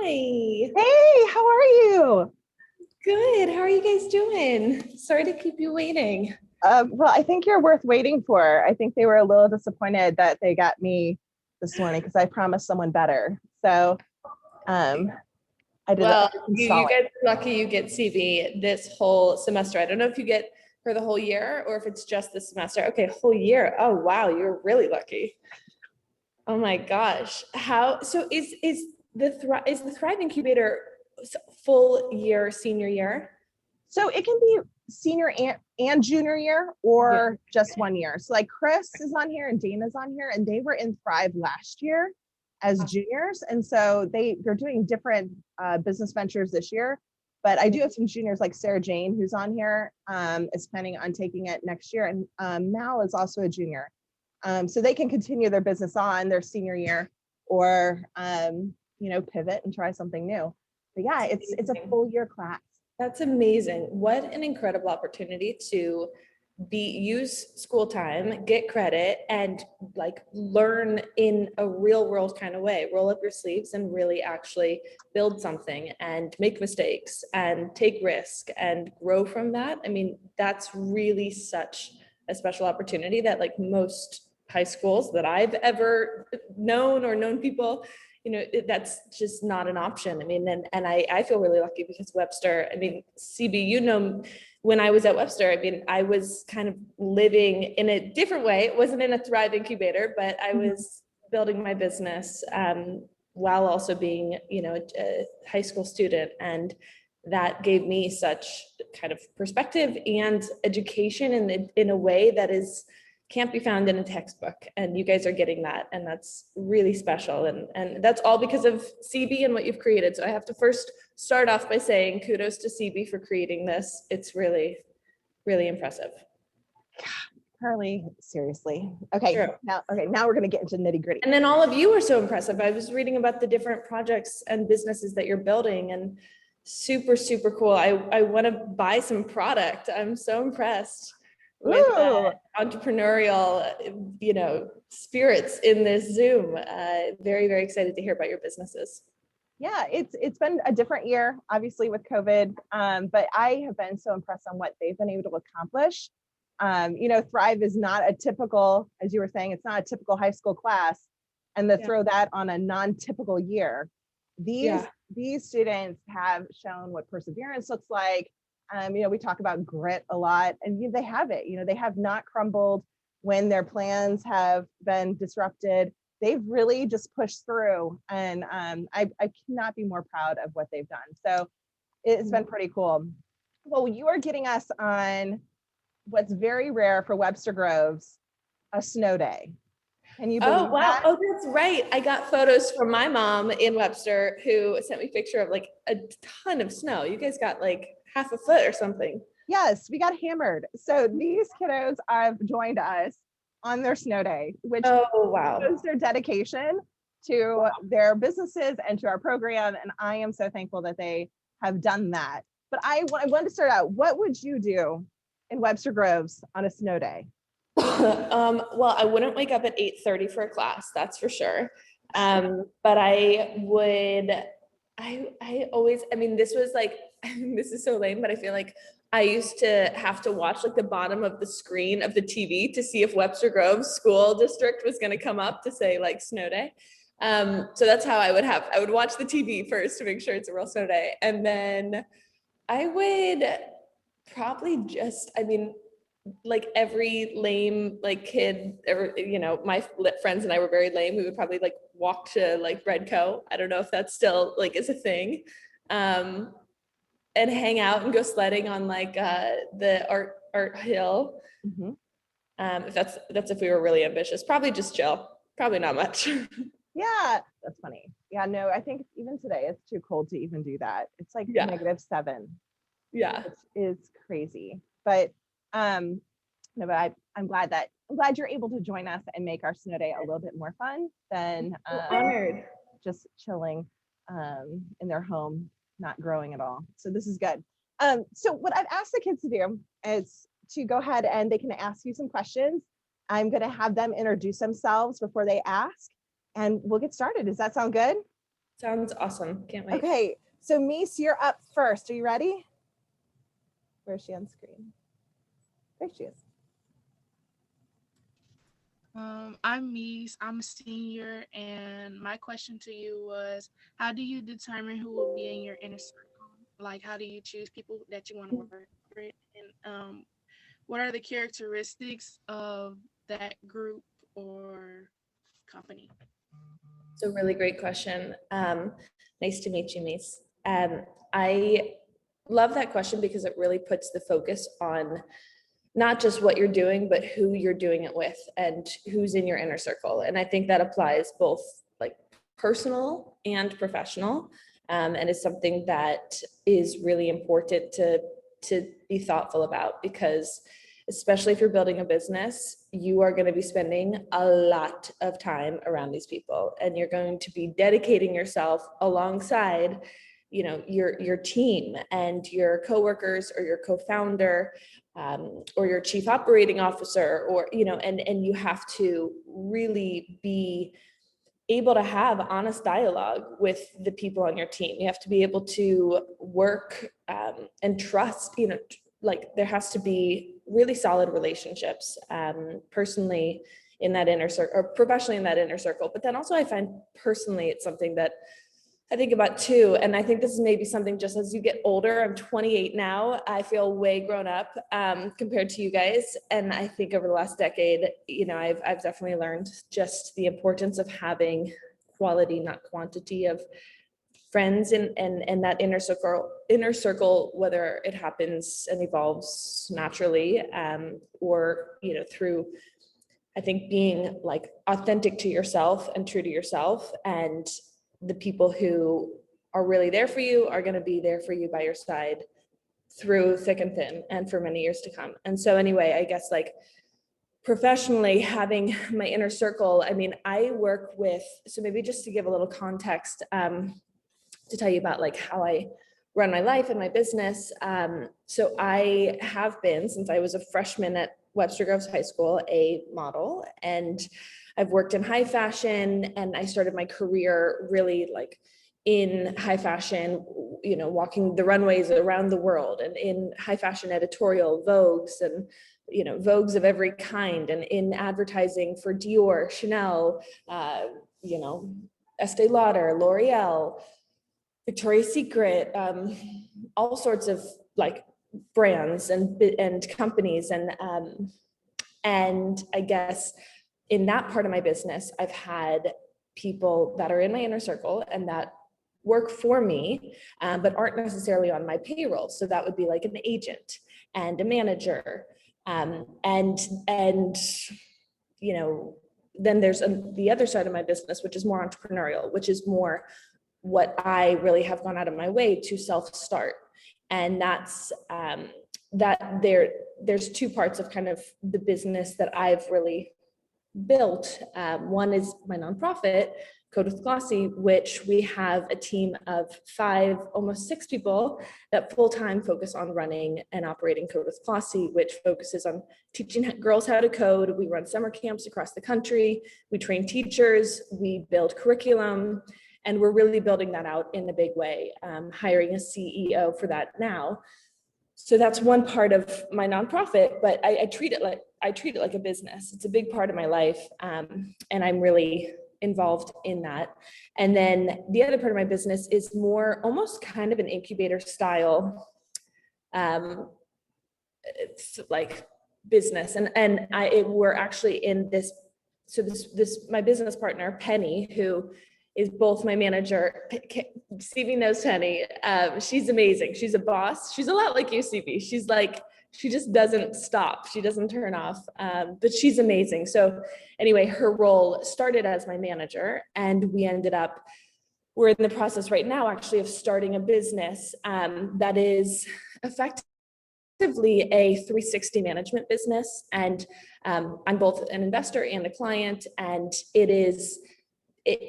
Hi. Hey, how are you? Good. How are you guys doing? Sorry to keep you waiting. Well, I think you're worth waiting for. I think they were a little disappointed that they got me this morning because I promised someone better. So um, I did Well, some you stalling. guys are lucky you get CB this whole semester. I don't know if you get for the whole year or if it's just this semester. Okay, whole year. Oh wow, you're really lucky. Oh my gosh. How so is the Thrive Incubator full year senior year? So it can be senior and junior year Yeah. or just 1 year. So like Chris is on here and Dana's on here, and they were in Thrive last year as juniors. And so they're doing different business ventures this year. But I do have some juniors like Sarah Jane, who's on here, is planning on taking it next year. And Mal is also a junior. So they can continue their business on their senior year or, pivot and try something new. But yeah, it's a full year class. That's amazing. What an incredible opportunity to use school time, get credit, and like learn in a real world kind of way. Roll up your sleeves and really actually build something and make mistakes and take risk and grow from that. I mean, that's really such a special opportunity that like most high schools that I've ever known people, that's just not an option. I mean, and I feel really lucky because Webster, I mean, CB, when I was at Webster, I mean, I was kind of living in a different way. It wasn't in a Thrive incubator, but I was building my business while also being, a high school student. And that gave me such kind of perspective and education in a way that can't be found in a textbook, and you guys are getting that, and that's really special, and that's all because of CB and what you've created. So I have to first start off by saying kudos to CB for creating this. It's really, really impressive. Karlie, seriously. Okay, True. now we're gonna get into nitty gritty. And then all of you are so impressive. I was reading about the different projects and businesses that you're building, and super, super cool. I want to buy some product. I'm so impressed with entrepreneurial, spirits in this Zoom. Very, very excited to hear about your businesses. Yeah, it's been a different year, obviously with COVID, but I have been so impressed on what they've been able to accomplish. Thrive is not a typical, as you were saying, it's not a typical high school class, and to throw that on a non-typical year. These students have shown what perseverance looks like. We talk about grit a lot, and they have it. They have not crumbled when their plans have been disrupted. They've really just pushed through, and I cannot be more proud of what they've done. So it's been pretty cool. Well, you are getting us on what's very rare for Webster Groves, a snow day. Can you believe that? Oh, that's right. I got photos from my mom in Webster who sent me a picture of like a ton of snow. You guys got like half a foot or something. Yes, we got hammered. So these kiddos have joined us on their snow day, which shows their dedication to their businesses and to our program. And I am so thankful that they have done that. But I want to start out, what would you do in Webster Groves on a snow day? Well, I wouldn't wake up at 8:30 for a class, that's for sure. But I would, I always, I mean, this was like, this is so lame, but I feel like I used to have to watch like the bottom of the screen of the TV to see if Webster Groves School District was going to come up to say like snow day. So that's how I would watch the TV first to make sure it's a real snow day. And then I would probably just, I mean, like every lame like kid ever, my friends and I were very lame. We would probably like walk to like Redco. I don't know if that's still like is a thing. And hang out and go sledding on like the art hill. If that's if we were really ambitious. Probably just chill. Probably not much. Yeah, that's funny. Yeah, no, I think even today it's too cold to even do that. It's like -7. Yeah, which is crazy. But no, but I'm glad you're able to join us and make our snow day a little bit more fun than honored. Just chilling in their home, not growing at all. So this is good. So what I've asked the kids to do is to go ahead and they can ask you some questions. I'm going to have them introduce themselves before they ask, and we'll get started. Does that sound good? Sounds awesome. Can't wait. Okay, so Mies, you're up first. Are you ready? Where is she on screen? There she is. I'm Mies. I'm a senior, and my question to you was, how do you determine who will be in your inner circle? Like, how do you choose people that you want to work with, and what are the characteristics of that group or company? It's a really great question. Nice to meet you, Mies. I love that question because it really puts the focus on not just what you're doing, but who you're doing it with and who's in your inner circle. And I think that applies both like personal and professional. And it's something that is really important to be thoughtful about, because especially if you're building a business, you are going to be spending a lot of time around these people, and you're going to be dedicating yourself alongside, you know, your team and your coworkers or your co-founder, or your chief operating officer, or, you know, and you have to really be able to have honest dialogue with the people on your team. You have to be able to work and trust, you know, like there has to be really solid relationships, personally in that inner circle, or professionally in that inner circle. But then also I find personally, it's something that I think about too. And I think this is maybe something just as you get older. I'm 28 now. I feel way grown up compared to you guys. And I think over the last decade, you know, I've definitely learned just the importance of having quality, not quantity, of friends and that inner circle, whether it happens and evolves naturally, or, you know, through, I think, being like authentic to yourself and true to yourself. And the people who are really there for you are going to be there for you by your side through thick and thin and for many years to come. And so anyway, I guess like professionally, having my inner circle, I mean, I work with, so maybe just to give a little context, to tell you about like how I run my life and my business. So I have been, since I was a freshman at Webster Groves High School, a model, and I've worked in high fashion, and I started my career really like in high fashion, you know, walking the runways around the world, and in high fashion editorial Vogues, and, you know, Vogues of every kind, and in advertising for Dior, Chanel, you know, Estee Lauder, L'Oreal, Victoria's Secret, all sorts of like brands and companies. And I guess in that part of my business, I've had people that are in my inner circle and that work for me, but aren't necessarily on my payroll. So that would be like an agent and a manager. And you know, then there's the other side of my business, which is more entrepreneurial, which is more what I really have gone out of my way to self-start. And that's that there's two parts of kind of the business that I've really built. One is my nonprofit, Code with Glossy, which we have a team of 5, almost 6 people that full-time focus on running and operating Code with Glossy, which focuses on teaching girls how to code. We run summer camps across the country. We train teachers, we build curriculum, and we're really building that out in a big way, hiring a CEO for that now. So that's one part of my nonprofit, but I treat it like a business. It's a big part of my life, and I'm really involved in that. And then the other part of my business is more almost kind of an incubator style, it's like business. And we're actually in this. So this my business partner Penny, who is both my manager. Stevie knows Penny. She's amazing. She's a boss. She's a lot like you, Stevie. She's like, she just doesn't stop. She doesn't turn off, but she's amazing. So anyway, her role started as my manager, and we're in the process right now actually of starting a business that is effectively a 360 management business. And I'm both an investor and a client, and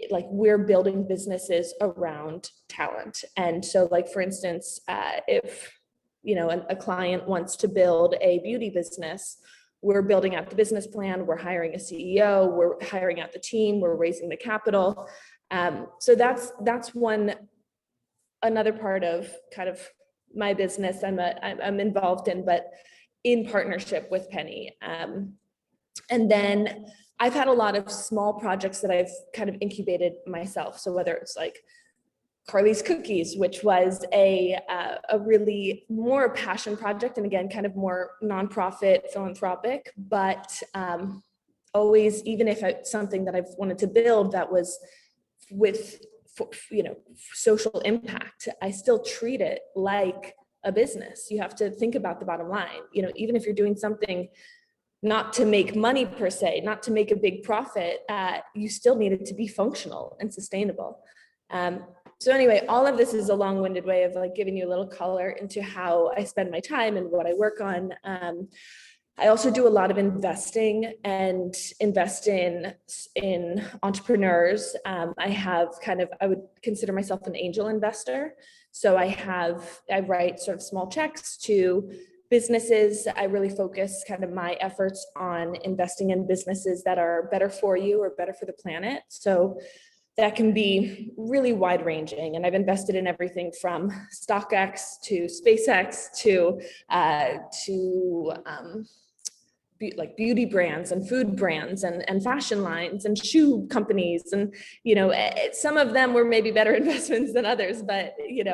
like we're building businesses around talent. And so like, for instance, if, you know, a client wants to build a beauty business, we're building out the business plan, we're hiring a CEO, we're hiring out the team, we're raising the capital. So that's another part of kind of my business I'm involved in, but in partnership with Penny. And then I've had a lot of small projects that I've kind of incubated myself. So whether it's like Karlie's Cookies, which was a really more passion project, and again, kind of more nonprofit, philanthropic, but always, even if it's something that I've wanted to build that was with, social impact, I still treat it like a business. You have to think about the bottom line. Even if you're doing something not to make money per se, not to make a big profit, you still need it to be functional and sustainable. So anyway, all of this is a long-winded way of like giving you a little color into how I spend my time and what I work on. I also do a lot of investing and invest in entrepreneurs. I would consider myself an angel investor. So I write sort of small checks to businesses. I really focus kind of my efforts on investing in businesses that are better for you or better for the planet. So that can be really wide ranging. And I've invested in everything from StockX to SpaceX to like beauty brands and food brands and fashion lines and shoe companies. And, some of them were maybe better investments than others, but, you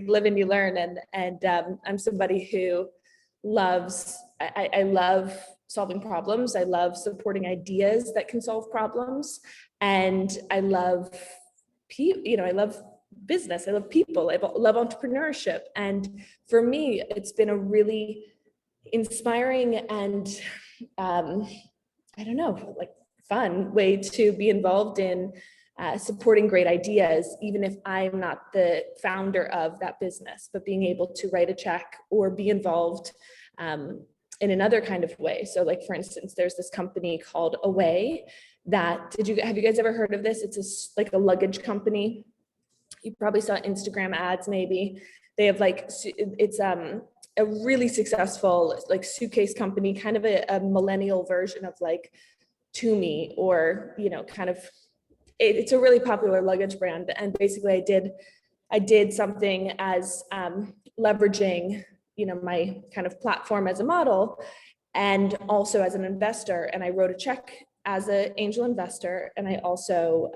live and you learn. And I'm somebody who I love solving problems. I love supporting ideas that can solve problems. And I love business. I love people. I love entrepreneurship. And for me, it's been a really inspiring and fun way to be involved in supporting great ideas, even if I'm not the founder of that business, but being able to write a check or be involved in another kind of way. So like, for instance, there's this company called Away have you guys ever heard of this? It's like a luggage company. You probably saw Instagram ads, maybe. They have it's a really successful like suitcase company, kind of a millennial version of like Tumi, or it's a really popular luggage brand. And basically I did something as leveraging my kind of platform as a model and also as an investor. And I wrote a check as an angel investor, and I also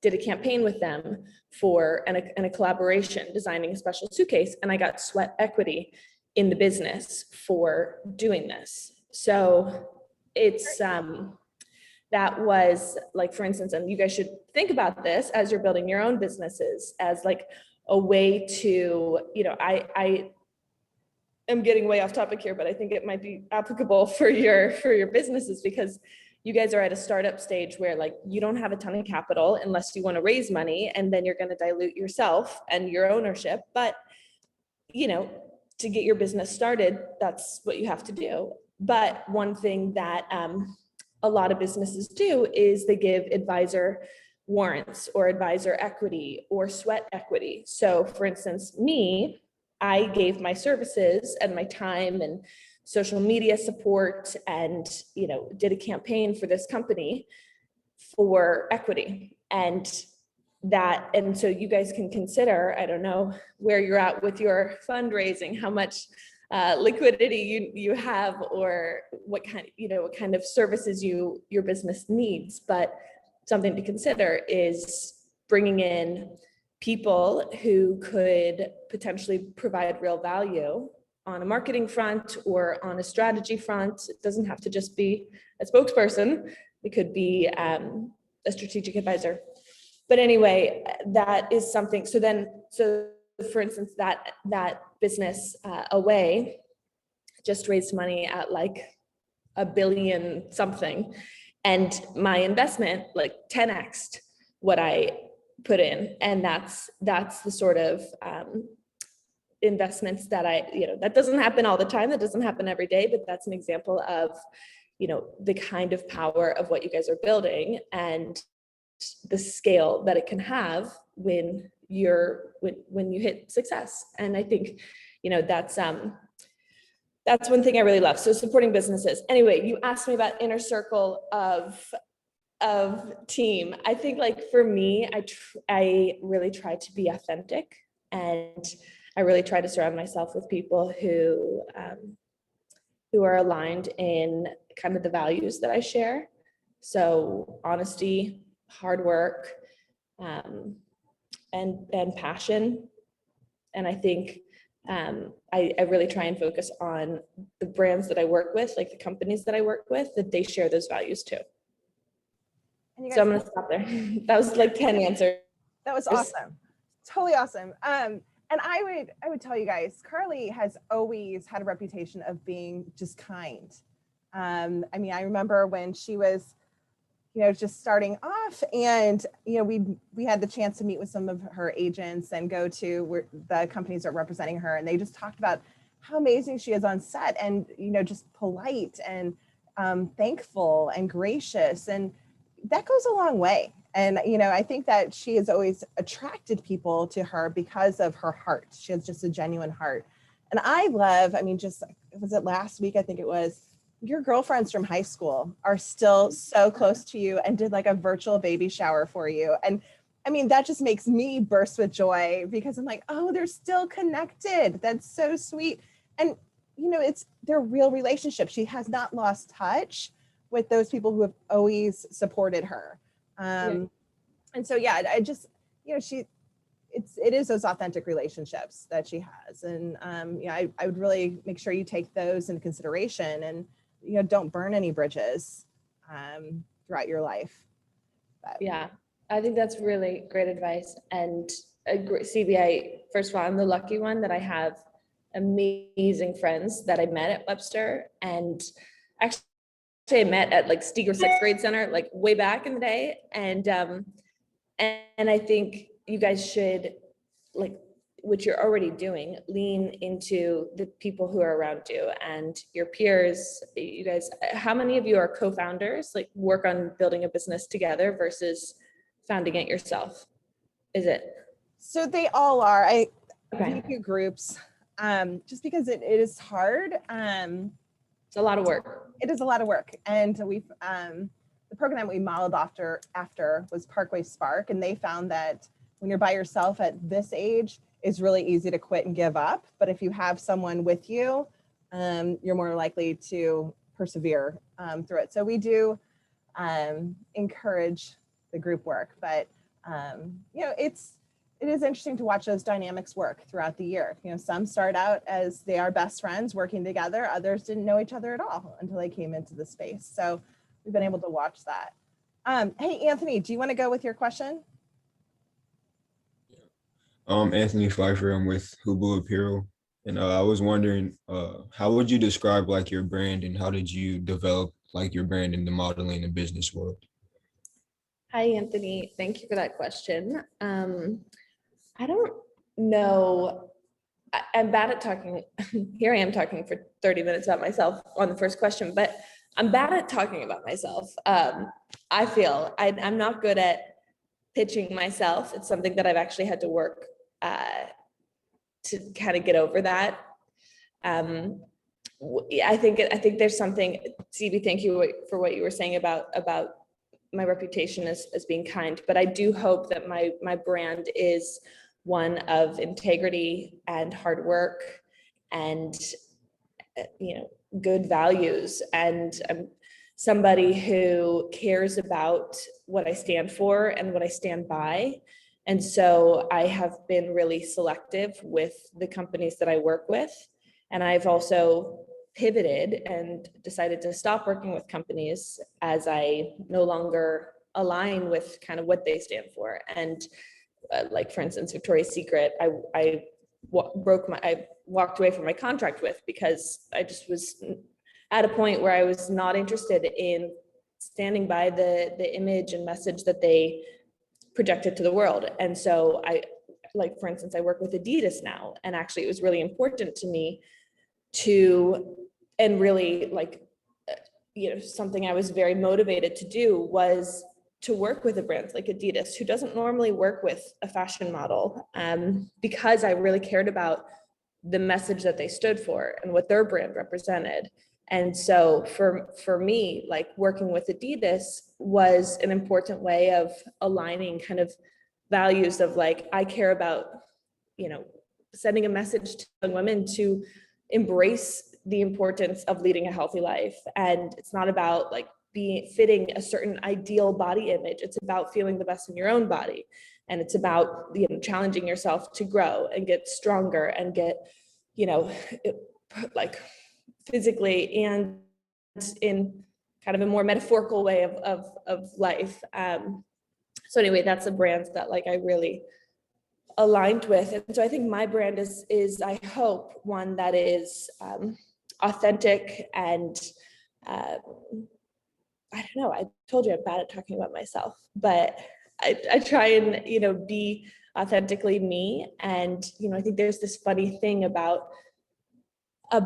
did a campaign with them for a collaboration, designing a special suitcase, and I got sweat equity in the business for doing this. So it's that was like, for instance, and you guys should think about this as you're building your own businesses as like a way to, I am getting way off topic here, but I think it might be applicable for your businesses, because you guys are at a startup stage where like you don't have a ton of capital unless you want to raise money, and then you're going to dilute yourself and your ownership. But to get your business started, that's what you have to do. But one thing that a lot of businesses do is they give advisor warrants or advisor equity or sweat equity. So for instance, I gave my services and my time and social media support and did a campaign for this company for equity. And so you guys can consider, I don't know where you're at with your fundraising, how much liquidity you have, or what kind of services your business needs. But something to consider is bringing in people who could potentially provide real value on a marketing front or on a strategy front. It doesn't have to just be a spokesperson. It could be a strategic advisor. But anyway, that is something. So for instance, that business Away just raised money at like $1 billion something. And my investment like 10x'd what I put in. And that's the sort of investments that that doesn't happen all the time. That doesn't happen every day, but that's an example of, the kind of power of what you guys are building and the scale that it can have when you hit success. And I think, that's one thing I really love. So supporting businesses. Anyway, you asked me about inner circle of of team. I think like for me, I really try to be authentic, and I really try to surround myself with people who are aligned in kind of the values that I share. So honesty, hard work, and passion. And I think I really try and focus on the brands that I work with, like the companies that I work with, that they share those values too. And you So I'm guys, gonna stop there. That was like 10 answers. that was awesome. Totally awesome. And I would tell you guys, Karlie has always had a reputation of being just kind. I mean, I remember when she was, just starting off, and we had the chance to meet with some of her agents and go to where the companies are representing her, and they just talked about how amazing she is on set, and just polite and thankful and gracious, and that goes a long way. And I think that she has always attracted people to her because of her heart. She has just a genuine heart. And I love, just, was it last week? I think it was, your girlfriends from high school are still so close to you and did like a virtual baby shower for you. And that just makes me burst with joy, because I'm like, oh, they're still connected. That's so sweet. And, it's their real relationship. She has not lost touch with those people who have always supported her. And so, yeah, I just, it is those authentic relationships that she has. And, I would really make sure you take those into consideration, and, don't burn any bridges throughout your life. But, Yeah, I think that's really great advice. And CBI, first of all, I'm the lucky one that I have amazing friends that I met at Webster, and actually I met at like Steger 6th grade center, like way back in the day. And I think you guys should, like, what you're already doing, lean into the people who are around you and your peers. You guys, how many of you are co-founders, like work on building a business together versus founding it yourself? Is it? So they all are. Okay. VP groups, just because it is hard. It's a lot of work. It is a lot of work. And we've, the program we modeled after was Parkway Spark. And they found that when you're by yourself at this age, it's really easy to quit and give up. But if you have someone with you, you're more likely to persevere through it. So we do encourage the group work, but it is interesting to watch those dynamics work throughout the year. Some start out as they are best friends working together. Others didn't know each other at all until they came into the space. So we've been able to watch that. Hey, Anthony, do you want to go with your question? Anthony Pfeiffer. I'm with Hubu Apparel, and I was wondering, how would you describe like your brand, and how did you develop like your brand in the modeling and business world? Hi, Anthony. Thank you for that question. I don't know. I'm bad at talking. Here I am talking for 30 minutes about myself on the first question, but I'm bad at talking about myself. I feel I'm not good at pitching myself. It's something that I've actually had to work to kind of get over that. I think there's something, CB, thank you for what you were saying about my reputation as being kind, but I do hope that my brand is one of integrity and hard work and good values, and I'm somebody who cares about what I stand for and what I stand by. And so I have been really selective with the companies that I work with, and I've also pivoted and decided to stop working with companies as I no longer align with kind of what they stand for. And like, for instance, Victoria's Secret, I walked away from my contract with, because I just was at a point where I was not interested in standing by the image and message that they projected to the world. And so like, for instance, I work with Adidas now, and actually it was really important to me and really like, something I was very motivated to do was to work with a brand like Adidas, who doesn't normally work with a fashion model, because I really cared about the message that they stood for and what their brand represented. And so for me, like working with Adidas was an important way of aligning kind of values of like, I care about, you know, sending a message to young women to embrace the importance of leading a healthy life. And it's not about like being fitting a certain ideal body image. It's about feeling the best in your own body. And it's about, you know, challenging yourself to grow and get stronger and get, you know, like physically and in kind of a more metaphorical way of life. So anyway, that's a brand that like I really aligned with. And so I think my brand is I hope one that is authentic and I don't know, I told you I'm bad at talking about myself, but I try and, you know, be authentically me. And, you know, I think there's this funny thing about a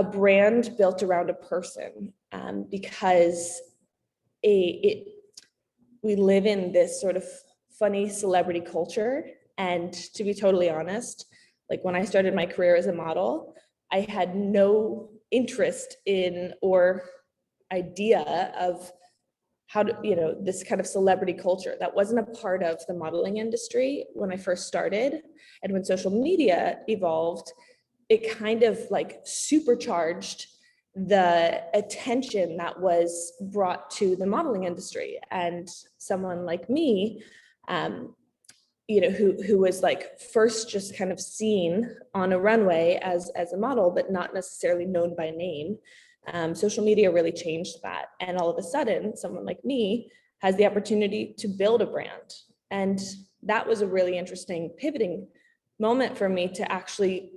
brand built around a person, because we live in this sort of funny celebrity culture. And to be totally honest, like when I started my career as a model, I had no interest in or idea of how to, you know, this kind of celebrity culture that wasn't a part of the modeling industry when I first started. And when social media evolved, it kind of like supercharged the attention that was brought to the modeling industry. And someone like me, you know, who was like first just kind of seen on a runway as a model, but not necessarily known by name. Social media really changed that. And all of a sudden, someone like me has the opportunity to build a brand. And that was a really interesting pivoting moment for me to actually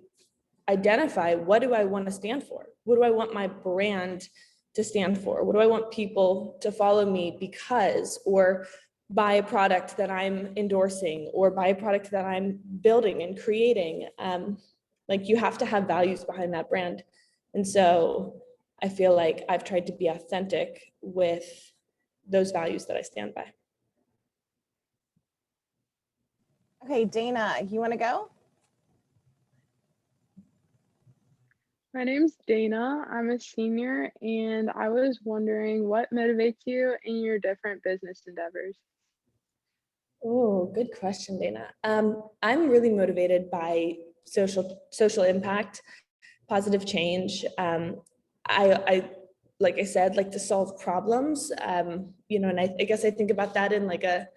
identify, what do I want to stand for? What do I want my brand to stand for? What do I want people to follow me because, or buy a product that I'm endorsing, or buy a product that I'm building and creating? Like you have to have values behind that brand. And so I feel like I've tried to be authentic with those values that I stand by. Okay, Dana, you want to go? My name's Dana. I'm a senior, and I was wondering what motivates you in your different business endeavors. Oh, good question, Dana. I'm really motivated by social impact, positive change. I like I said, like to solve problems. You know, and I guess I think about that in like a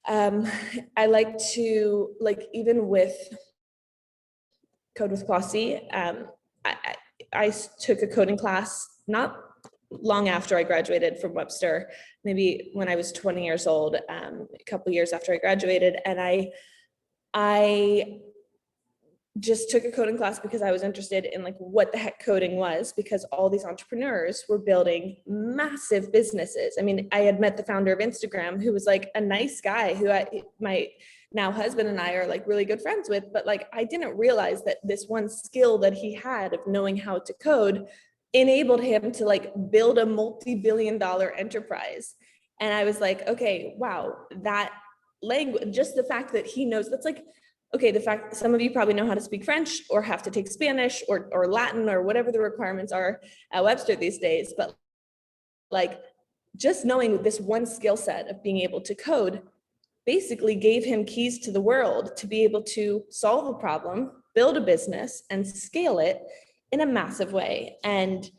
I like to, like, even with Code with Klossy, I took a coding class not long after I graduated from Webster, maybe when I was 20 years old, a couple of years after I graduated. And I just took a coding class because I was interested in like what the heck coding was, because all these entrepreneurs were building massive businesses. I mean, I had met the founder of Instagram, who was like a nice guy who my now husband and I are like really good friends with, but like I didn't realize that this one skill that he had of knowing how to code enabled him to like build a multi-billion-dollar enterprise. And I was like, okay, wow, that language, just the fact that he knows, that's like, okay, the fact that some of you probably know how to speak French or have to take Spanish or Latin or whatever the requirements are at Webster these days, but like just knowing this one skill set of being able to code basically gave him keys to the world to be able to solve a problem, build a business, and scale it in a massive way. And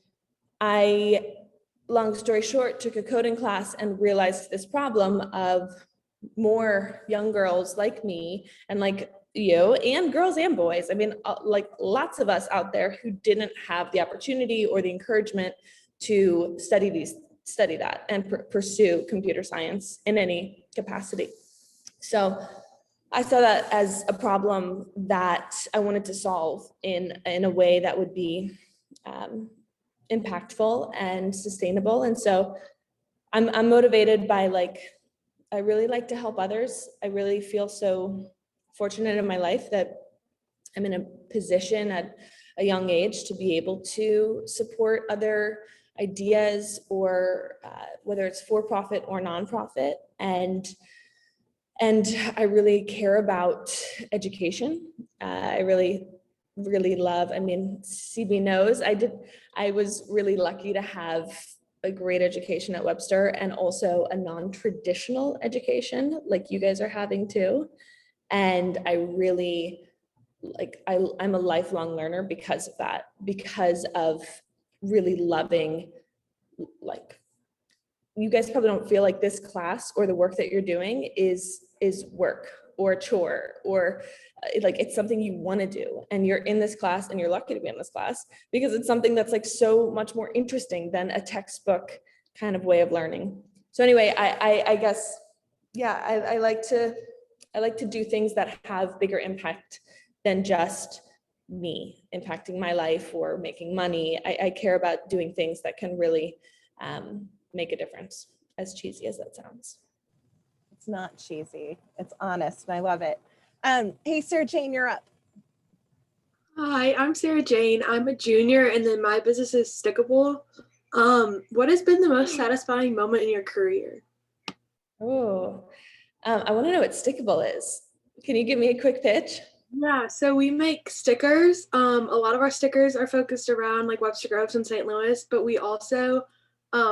I, long story short, took a coding class and realized this problem of more young girls like me and like you, and girls and boys. I mean, like lots of us out there who didn't have the opportunity or the encouragement to study that and pursue computer science in any capacity. So I saw that as a problem that I wanted to solve in a way that would be impactful and sustainable. And so I'm motivated by like, I really like to help others. I really feel so fortunate in my life that I'm in a position at a young age to be able to support other ideas, or whether it's for-profit or nonprofit. And I really care about education. I really really love, I mean, CB knows, I was really lucky to have a great education at Webster and also a non-traditional education like you guys are having too. And I really I'm a lifelong learner because of that, because of really loving, like, you guys probably don't feel like this class or the work that you're doing is work or a chore or like it's something you want to do, and you're in this class and you're lucky to be in this class because it's something that's like so much more interesting than a textbook kind of way of learning. So anyway, I guess, yeah, I like to do things that have bigger impact than just me impacting my life or making money. I care about doing things that can really make a difference, as cheesy as that sounds. It's not cheesy. It's honest, and I love it. Hey, Sarah Jane, you're up. Hi, I'm Sarah Jane. I'm a junior, and then my business is Stickable. What has been the most satisfying moment in your career? Oh, I want to know what Stickable is. Can you give me a quick pitch? Yeah, so we make stickers. A lot of our stickers are focused around like Webster Groves and St. Louis, but we also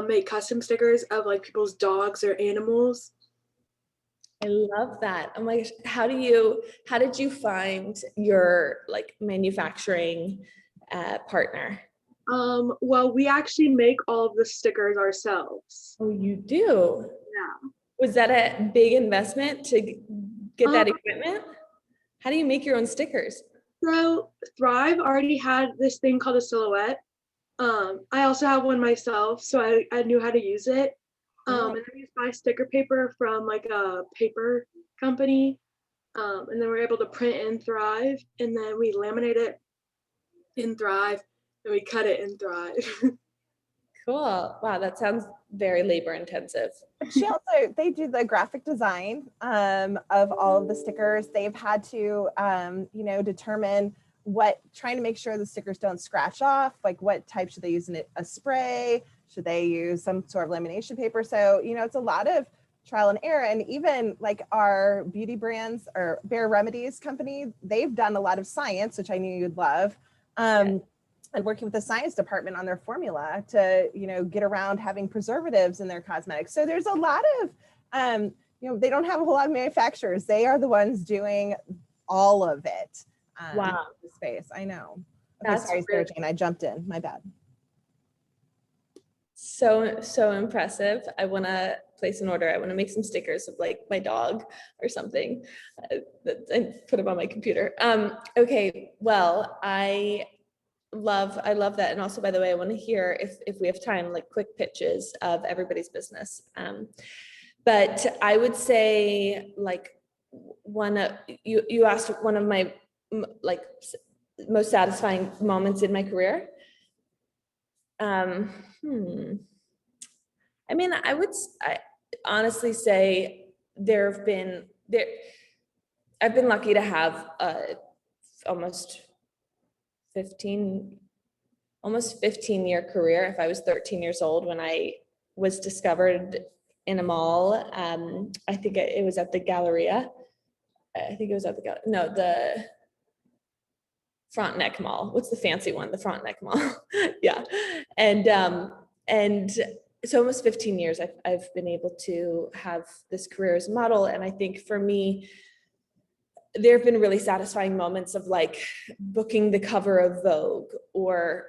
make custom stickers of like people's dogs or animals. I love that. I'm like, how did you find your like manufacturing partner? Well, we actually make all of the stickers ourselves. Oh, you do? Yeah. Was that a big investment to get that Um, equipment? How do you make your own stickers? So Thrive already had this thing called a silhouette. I also have one myself, so I knew how to use it. And then we used to buy sticker paper from like a paper company. And then we're able to print in Thrive, and then we laminate it in Thrive, and we cut it in Thrive. Cool. Wow, that sounds very labor intensive. They do the graphic design of all of the stickers. They've had to, determine trying to make sure the stickers don't scratch off, like what type should they use in it, a spray? Should they use some sort of lamination paper? So, it's a lot of trial and error. And even like our beauty brands or Bare Remedies company, they've done a lot of science, which I knew you'd love. And working with the science department on their formula to, get around having preservatives in their cosmetics. So there's a lot of, they don't have a whole lot of manufacturers. They are the ones doing all of it. Wow. The space. I know. Okay, That's sorry, Sarah really Jane, I jumped in. My bad. so impressive. I want to place an order. I want to make some stickers of like my dog or something and put them on my computer. Okay, well, I love that. And also, by the way, I want to hear if we have time, like quick pitches of everybody's business. But I would say like you asked one of my like most satisfying moments in my career. I mean, I honestly say I've been lucky to have almost 15 year career. If I was 13 years old when I was discovered in a mall, I think it was at the Galleria. I think it was at the Frontenac Mall. What's the fancy one? The Frontenac Mall. Yeah. And so almost 15 years I've been able to have this career as a model. And I think for me, there have been really satisfying moments of like booking the cover of Vogue or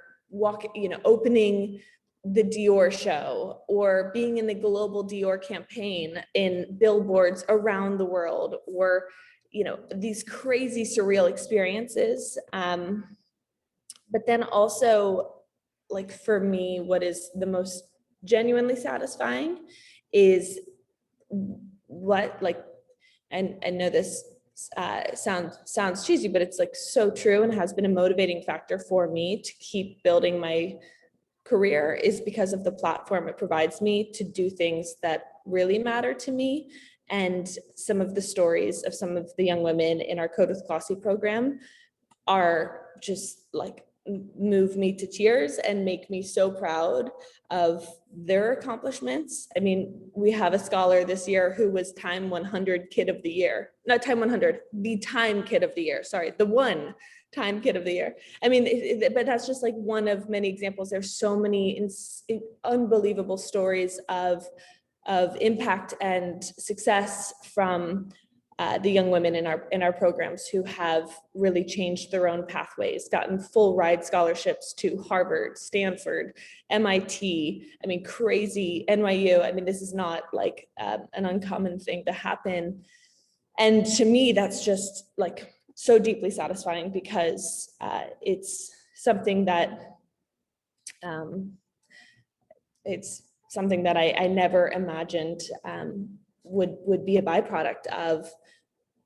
opening the Dior show or being in the global Dior campaign in billboards around the world, or these crazy surreal experiences. But then also, like for me, what is the most genuinely satisfying is and I know this sounds cheesy, but it's like so true and has been a motivating factor for me to keep building my career, is because of the platform it provides me to do things that really matter to me. And some of the stories of some of the young women in our Code with Klossy program are just like move me to tears and make me so proud of their accomplishments. I mean, we have a scholar this year who was Time 100 Kid of the Year, not Time 100, the Time Kid of the Year, sorry, the one Time Kid of the Year. I mean, but that's just like one of many examples. There's so many unbelievable stories of impact and success from the young women in our programs who have really changed their own pathways, gotten full ride scholarships to Harvard, Stanford, MIT, I mean, crazy NYU. I mean, this is not like an uncommon thing to happen. And to me, that's just like so deeply satisfying because it's something that I never imagined would be a byproduct of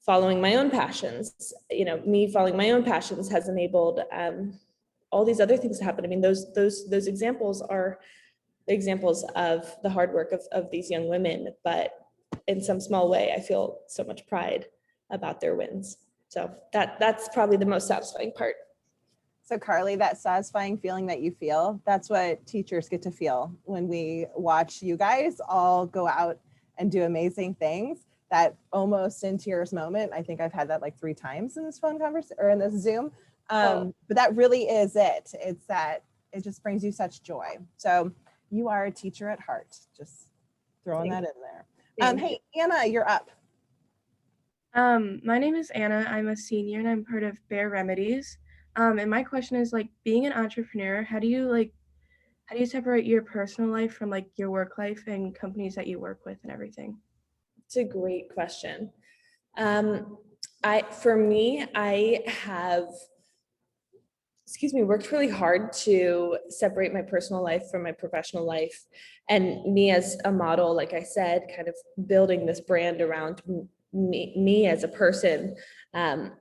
following my own passions. You know, me following my own passions has enabled all these other things to happen. I mean, those examples are the examples of the hard work of these young women, but in some small way, I feel so much pride about their wins. So that's probably the most satisfying part. So Karlie, that satisfying feeling that you feel, that's what teachers get to feel when we watch you guys all go out and do amazing things. That almost in tears moment, I think I've had that like 3 times in this phone conversation or in this Zoom. But that really is it. It's that it just brings you such joy. So you are a teacher at heart. Just throwing that in there. Hey, Anna, you're up. My name is Anna. I'm a senior and I'm part of Bear Remedies. And my question is, like, being an entrepreneur, how do you separate your personal life from like your work life and companies that you work with and everything? It's a great question. I have worked really hard to separate my personal life from my professional life. And me as a model, like I said, kind of building this brand around me as a person, there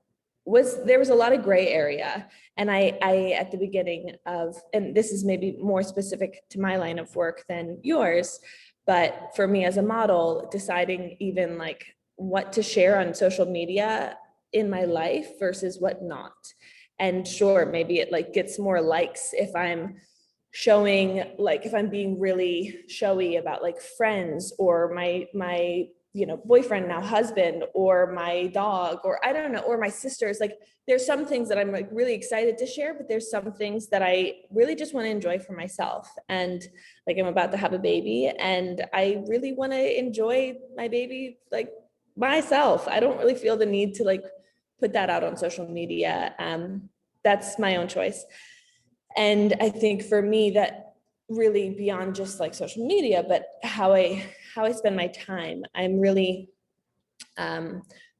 was a lot of gray area. And I at the beginning of, and this is maybe more specific to my line of work than yours, but for me as a model, deciding even like what to share on social media in my life versus what not. And sure, maybe it like gets more likes if I'm showing, like if I'm being really showy about like friends or my boyfriend, now husband, or my dog, or I don't know, or my sisters. Like there's some things that I'm like really excited to share, but there's some things that I really just want to enjoy for myself. And like I'm about to have a baby and I really want to enjoy my baby like myself. I don't really feel the need to like put that out on social media. That's my own choice. And I think for me that really beyond just like social media, but how I spend my time, I'm really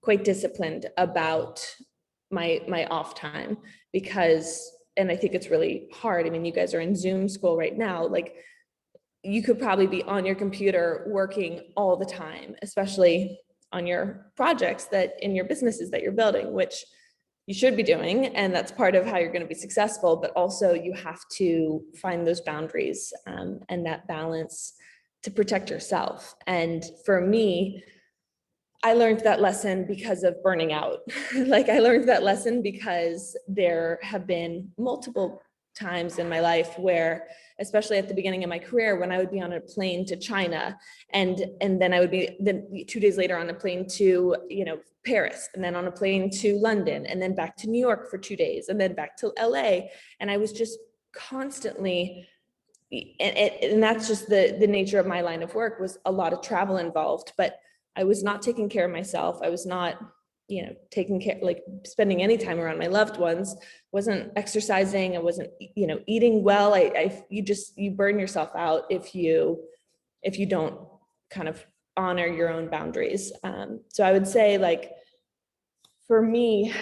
quite disciplined about my off time because, and I think it's really hard. I mean, you guys are in Zoom school right now. Like you could probably be on your computer working all the time, especially on your projects that in your businesses that you're building, which you should be doing. And that's part of how you're going to be successful, but also you have to find those boundaries and that balance to protect yourself. And for me, I learned that lesson because of burning out. Like I learned that lesson because there have been multiple times in my life where, especially at the beginning of my career, when I would be on a plane to China and then I would be then 2 days later on a plane to, Paris, and then on a plane to London, and then back to New York for 2 days, and then back to LA. And I was just constantly, and that's just the nature of my line of work, was a lot of travel involved, but I was not taking care of myself. I was not, taking care, like spending any time around my loved ones, wasn't exercising. I wasn't, eating well. You burn yourself out if you don't kind of honor your own boundaries. So I would say, like, for me,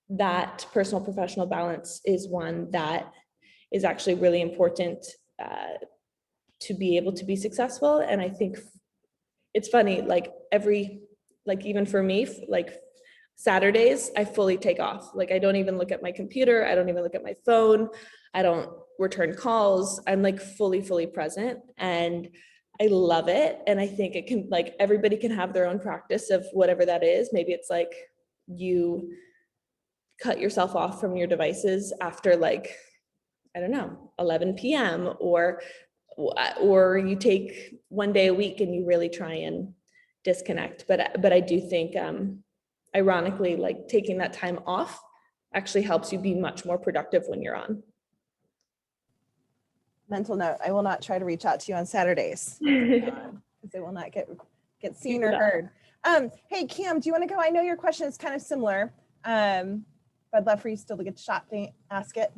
that personal professional balance is one that is actually really important to be able to be successful. And I think it's funny, like even for me, like Saturdays, I fully take off. Like I don't even look at my computer. I don't even look at my phone. I don't return calls. I'm like fully present, and I love it. And I think it can, like, everybody can have their own practice of whatever that is. Maybe it's like you cut yourself off from your devices after like, I don't know, 11 p.m. or you take one day a week and you really try and disconnect. But I do think ironically, like taking that time off actually helps you be much more productive when you're on. Mental note, I will not try to reach out to you on Saturdays because I will not get seen or heard. Hey, Cam, do you want to go? I know your question is kind of similar. But I'd love for you still to get a shot to ask it.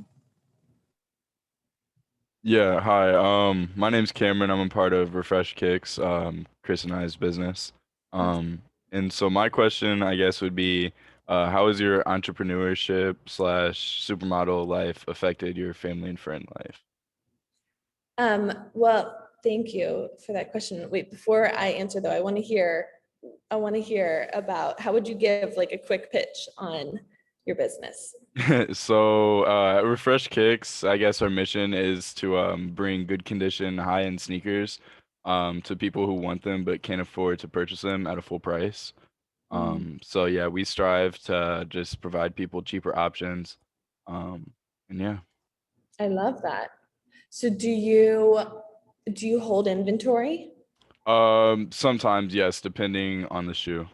Yeah, hi. My name's Cameron. I'm a part of Refresh Kicks, Chris and I's business. And so my question, I guess, would be, how has your entrepreneurship / supermodel life affected your family and friend life? Well, thank you for that question. Wait, before I answer though, I want to hear about how would you give like a quick pitch on your business? So, at Refresh Kicks, I guess our mission is to bring good condition, high-end sneakers to people who want them but can't afford to purchase them at a full price. So yeah, we strive to just provide people cheaper options. And yeah. I love that. So do you hold inventory? Sometimes yes, depending on the shoe.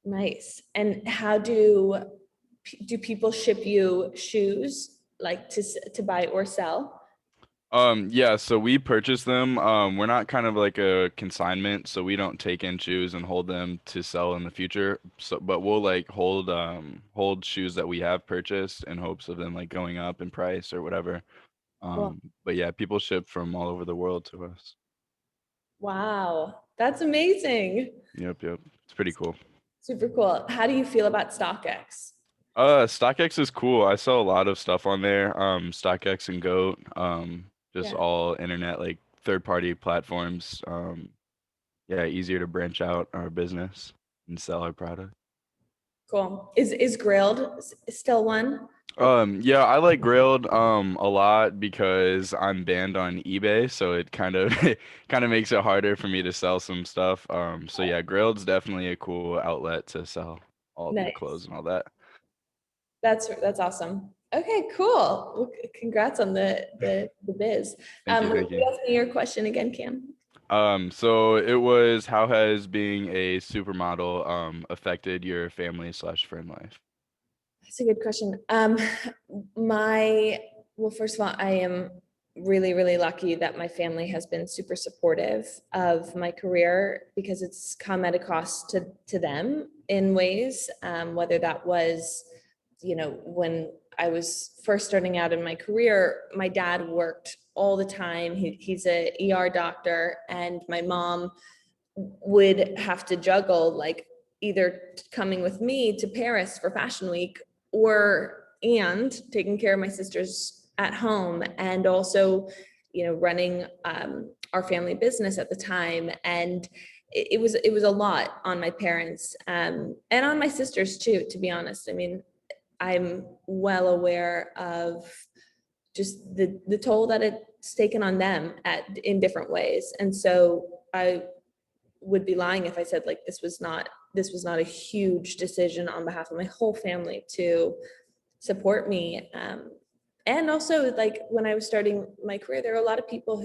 Nice. And how do people ship you shoes like to buy or sell? Yeah, so we purchase them. We're not kind of like a consignment, so we don't take in shoes and hold them to sell in the future. So, but we'll like hold shoes that we have purchased in hopes of them like going up in price or whatever. Cool. But yeah, people ship from all over the world to us. Wow, that's amazing. Yep. It's pretty cool. Super cool. How do you feel about StockX? StockX is cool. I sell a lot of stuff on there. StockX and Goat. Just Yeah. all internet like third-party platforms. Yeah, easier to branch out our business and sell our product. Cool. Is Grilled still one? Yeah, I like Grilled a lot because I'm banned on eBay, so it kind of kind of makes it harder for me to sell some stuff. So yeah, Grilled's definitely a cool outlet to sell all the Nice. clothes and all that. That's awesome. Okay, cool. Well, congrats on the biz. Thank you. Ask me your question again, Cam. So it was, how has being a supermodel affected your family / friend life? That's a good question. Well, first of all, I am really, really lucky that my family has been super supportive of my career because it's come at a cost to them in ways, whether that was, when I was first starting out in my career, my dad worked all the time. He's a ER doctor, and my mom would have to juggle like either coming with me to Paris for Fashion Week and taking care of my sisters at home, and also, running our family business at the time. And it was a lot on my parents and on my sisters too, to be honest. I mean, I'm well aware of just the toll that it's taken on them in different ways. And so I would be lying if I said like this was not a huge decision on behalf of my whole family to support me. And also, like when I was starting my career, there were a lot of people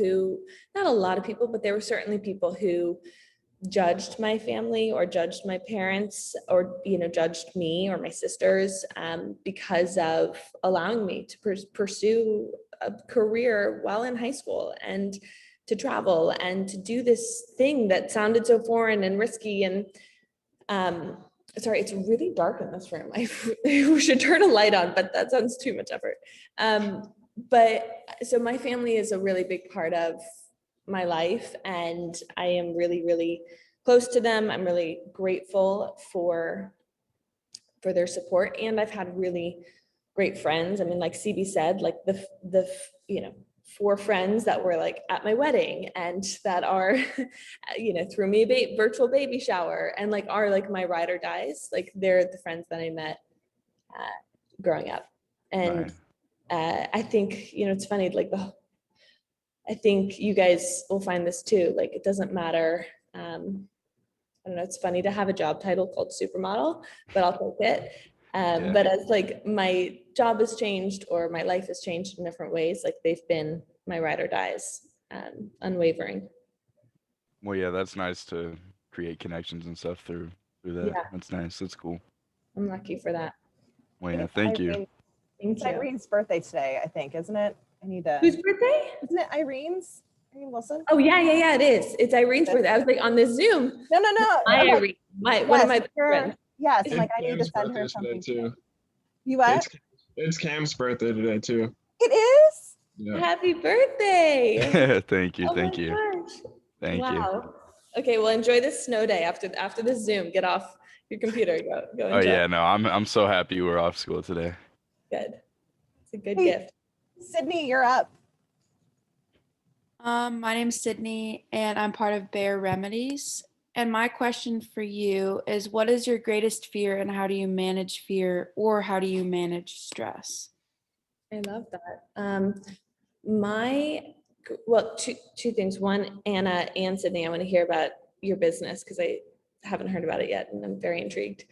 not a lot of people, but there were certainly people who judged my family or judged my parents or, judged me or my sisters because of allowing me to pursue a career while in high school and to travel and to do this thing that sounded so foreign and risky. And sorry, it's really dark in this room. We should turn a light on, but that sounds too much effort. But so my family is a really big part of my life, and I am really, really close to them. I'm really grateful for their support, and I've had really great friends. I mean, like CB said, like the 4 friends that were like at my wedding and that are, threw me a virtual baby shower and like are like my ride or dies. Like they're the friends that I met growing up. And I think, it's funny, like I think you guys will find this too. Like it doesn't matter. I don't know, it's funny to have a job title called supermodel, but I'll take it. Yeah. But as like my job has changed or my life has changed in different ways, like they've been my ride or dies, unwavering. Well, yeah, that's nice to create connections and stuff through that. Yeah, That's nice. That's cool. I'm lucky for that. Well, think yeah, it's thank you. Irene. Thank It's you. Irene's birthday today, I think, isn't it? I need to. Whose birthday? Isn't it Irene's? Irene Wilson? Oh yeah, it is. It's Irene's birthday. I was like on this Zoom. No, no, no. My I'm like, Irene, one of yes, my best her- friends. yes. I'm It's like, I need to Cam's send her birthday today something. too. You what? It's Cam's birthday today too. It is? Yeah. Happy birthday. Thank you. Oh my Thank you. gosh. Thank you. Wow. Okay, well, enjoy this snow day after this Zoom. Get off your computer. Go Oh enjoy. yeah, no, I'm so happy we're off school today. Good. It's a good Hey. gift. Sydney, you're up. My name's Sydney, and I'm part of Bear Remedies. And my question for you is, what is your greatest fear, and how do you manage fear, or how do you manage stress? I love that. Well, two things. One, Anna and Sydney, I want to hear about your business because I haven't heard about it yet, and I'm very intrigued.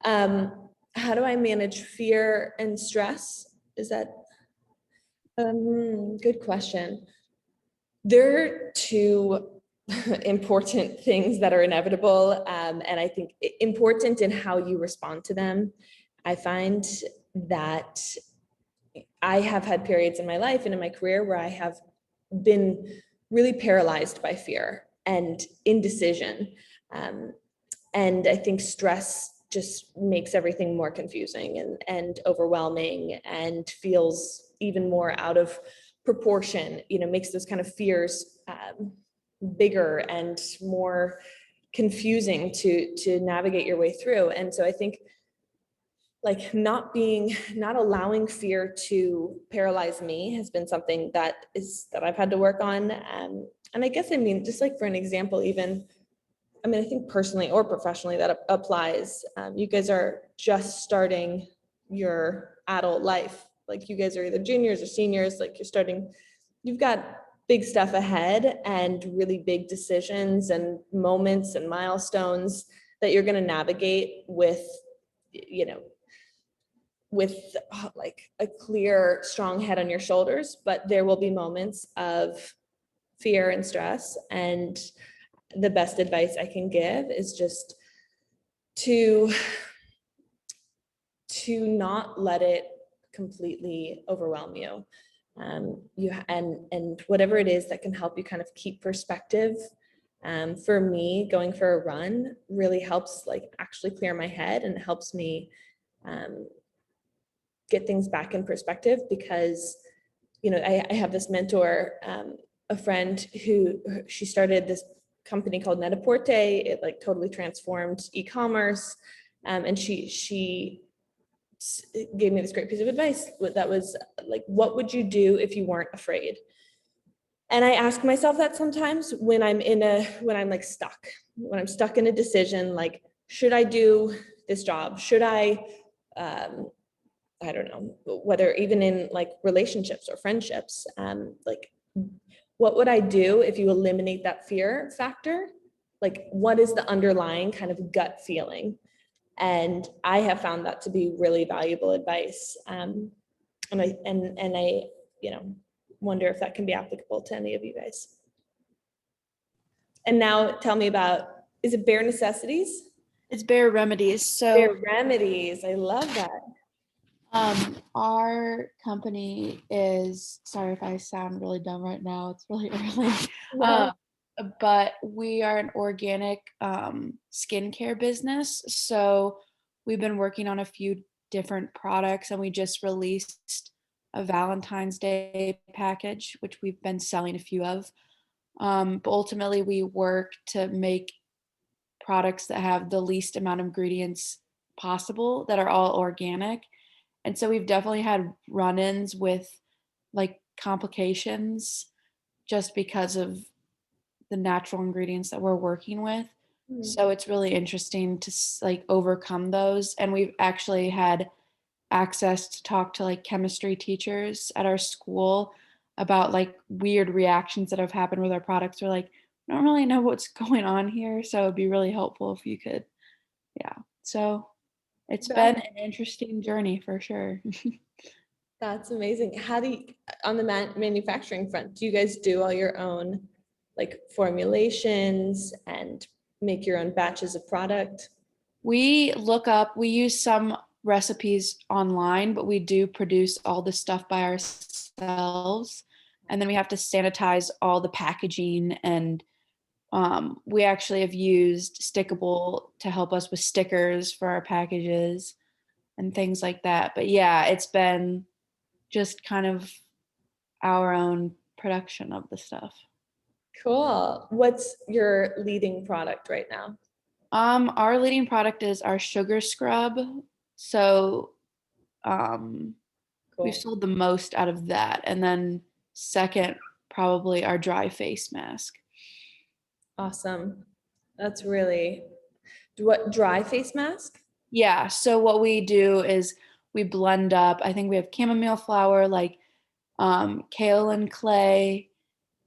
How do I manage fear and stress? Is that good question. There are two important things that are inevitable, and I think important in how you respond to them. I find that I have had periods in my life and in my career where I have been really paralyzed by fear and indecision. And I think stress just makes everything more confusing and overwhelming and feels even more out of proportion, makes those kind of fears bigger and more confusing to navigate your way through. And so I think like not allowing fear to paralyze me has been something that I've had to work on. And I guess, just like for an example, even, I think personally or professionally that applies. You guys are just starting your adult life. Like you guys are either juniors or seniors, like you've got big stuff ahead and really big decisions and moments and milestones that you're going to navigate with like a clear, strong head on your shoulders, but there will be moments of fear and stress. And the best advice I can give is just to not let it completely overwhelm you. And whatever it is that can help you kind of keep perspective. For me, going for a run really helps like actually clear my head and helps me get things back in perspective because, I have this mentor, a friend who she started this company called Net-a-Porter. It like totally transformed e-commerce. And she gave me this great piece of advice that was like, what would you do if you weren't afraid? And I ask myself that sometimes when I'm like stuck, when I'm stuck in a decision, like, should I do this job? Should I don't know, whether even in like relationships or friendships, like what would I do if you eliminate that fear factor? Like what is the underlying kind of gut feeling? And I have found that to be really valuable advice. And I wonder if that can be applicable to any of you guys. And now tell me about, is it Bare Necessities? It's Bear Remedies. So Bare Remedies, I love that. Our company is, sorry if I sound really dumb right now, it's really early. No. But we are an organic skincare business. So we've been working on a few different products and we just released a Valentine's Day package, which we've been selling a few of. But ultimately we work to make products that have the least amount of ingredients possible that are all organic. And so we've definitely had run-ins with like complications just because of the natural ingredients that we're working with. So it's really interesting to like overcome those. And we've actually had access to talk to like chemistry teachers at our school about like weird reactions that have happened with our products. We're like, I don't really know what's going on here. So it'd be really helpful if you could, yeah. So It's That- been an interesting journey for sure. That's amazing. How do you, on the manufacturing front, do you guys do all your own like formulations and make your own batches of product? We use some recipes online, but we do produce all the stuff by ourselves. And then we have to sanitize all the packaging. And we actually have used Stickable to help us with stickers for our packages and things like that. But yeah, it's been just kind of our own production of the stuff. Cool. What's your leading product right now? Our leading product is our sugar scrub. So Cool. we've sold the most out of that. And then second, probably our dry face mask. Awesome. That's really, what, dry face mask? Yeah. So what we do is we blend up, I think we have chamomile flower, like kaolin clay,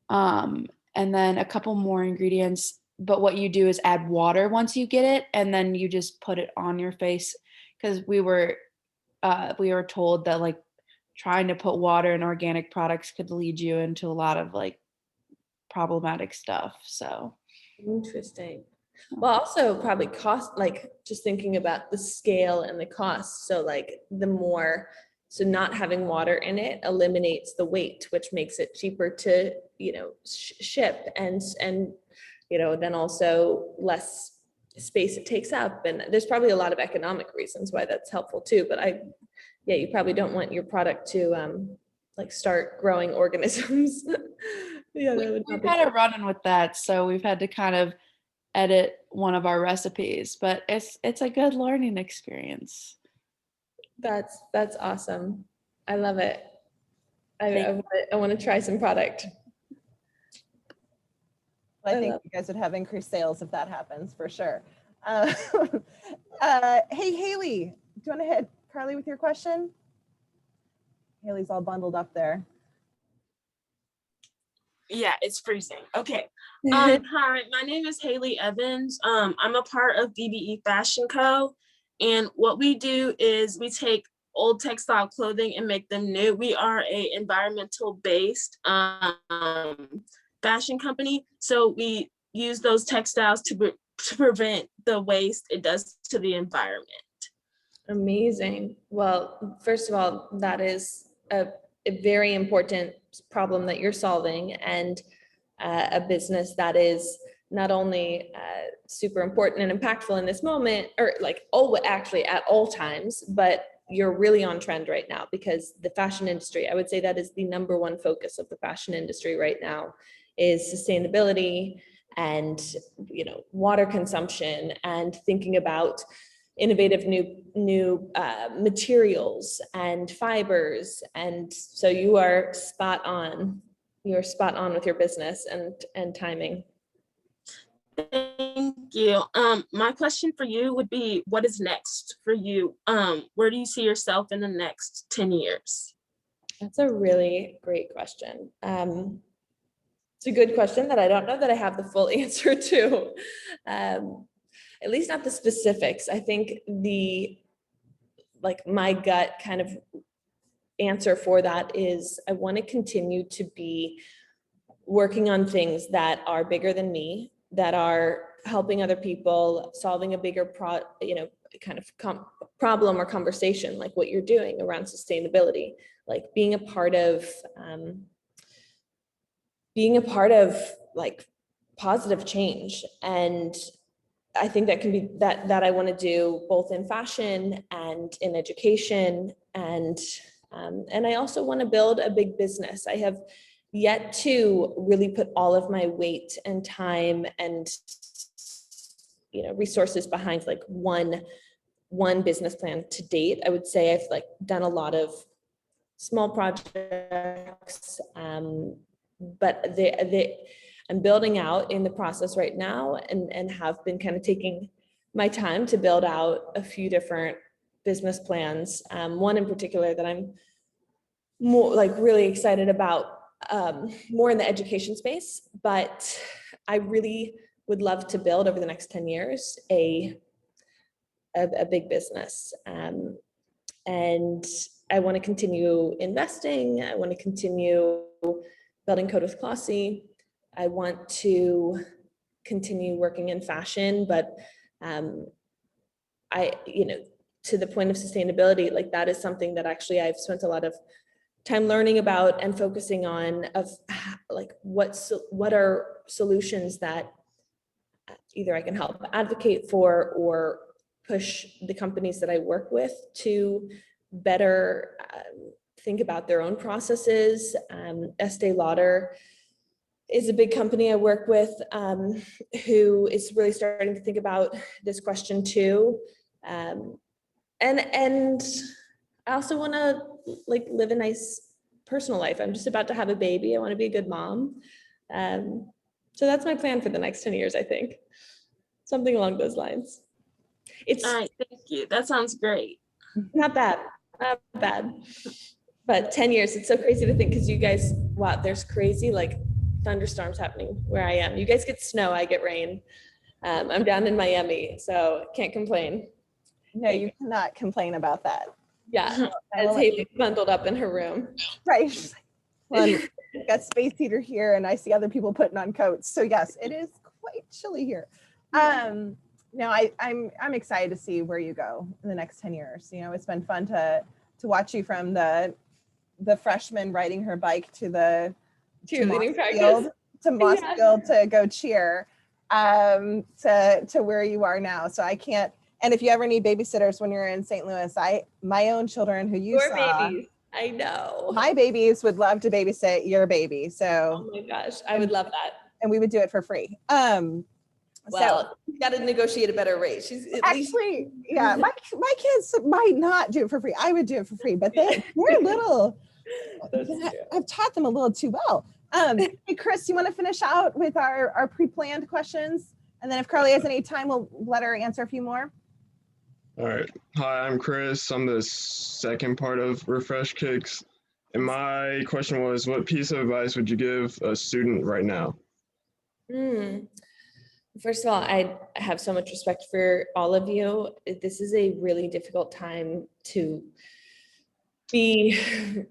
and then a couple more ingredients. But what you do is add water once you get it, and then you just put it on your face. Because we were told that like trying to put water in organic products could lead you into a lot of like problematic stuff. So Interesting. Well, also probably cost, like just thinking about the scale and the cost. So like the more, so not having water in it eliminates the weight, which makes it cheaper to, ship and, then also less space it takes up. And there's probably a lot of economic reasons why that's helpful too. But you probably don't want your product to like start growing organisms. Yeah, that would not we've be had good. a run-in with that. So we've had to kind of edit one of our recipes, but it's a good learning experience. That's awesome. I love it. Thank I want to try some product. I think love- you guys would have increased sales if that happens for sure. Hey, Haley, do you want to hit Karlie with your question? Haley's all bundled up there. Yeah, it's freezing. Okay. Hi, my name is Haley Evans. I'm a part of DBE Fashion Co. And what we do is we take old textile clothing and make them new. We are a environmental based fashion company. So we use those textiles to prevent the waste it does to the environment. Amazing. Well, first of all, that is a very important problem that you're solving, and a business that is not only super important and impactful in this moment, or like, actually at all times, but you're really on trend right now, because the fashion industry, I would say that is the number one focus of the fashion industry right now, is sustainability and water consumption, and thinking about innovative new materials and fibers. And so you are spot on. You're spot on with your business and timing. Thank you. My question for you would be, what is next for you? Where do you see yourself in the next 10 years? That's a really great question. It's a good question that I don't know that I have the full answer to. At least not the specifics. I think my gut kind of answer for that is I want to continue to be working on things that are bigger than me, that are helping other people, solving a bigger problem or conversation, like what you're doing around sustainability, like being a part of like positive change. And I think that can be that I want to do both in fashion and in education. And I also want to build a big business. I have yet to really put all of my weight and time and resources behind like one business plan to date. I would say I've done a lot of small projects, but I'm building out in the process right now, and have been kind of taking my time to build out a few different business plans. One in particular that I'm more really excited about, more in the education space, but I really would love to build over the next 10 years a a big business. And I want to continue investing. I want to continue building Code with Klossy. I want to continue working in fashion, but to the point of sustainability, like that is something that actually I've spent a lot of time learning about and focusing on, of like what are solutions that either I can help advocate for or push the companies that I work with to better think about their own processes. Estee Lauder is a big company I work with, who is really starting to think about this question too. And I also want to like live a nice personal life. I'm just about to have a baby. I want to be a good mom. So that's my plan for the next 10 years, I think. Something along those lines. It's All right, thank you. That sounds great. not bad, not bad. But 10 years, it's so crazy to think, because you guys, wow, there's crazy like thunderstorms happening where I am. You guys get snow, I get rain. I'm down in Miami, so can't complain. No, you cannot complain about that. Yeah, as Haley's bundled up in her room. Right. Well, we've got space heater here, and I see other people putting on coats. So yes, it is quite chilly here. No, I'm excited to see where you go in the next 10 years. You know, it's been fun to watch you from the freshman riding her bike to the cheerleading practice to Mossfield to go cheer, to where you are now. So I can't. And if you ever need babysitters when you're in St. Louis, my own children who you saw, babies. I know. My babies would love to babysit your baby. So oh my gosh, I would love that. And we would do it for free. Well, you got to negotiate a better rate. She's actually, yeah, my kids might not do it for free. I would do it for free, but they're little. I've taught them a little too well. Hey, Chris, you want to finish out with our pre-planned questions? And then if Karlie has any time, we'll let her answer a few more. All right. Hi, I'm Chris. I'm the second part of Refresh Kicks. And my question was, what piece of advice would you give a student right now? First of all, I have so much respect for all of you. This is a really difficult time to be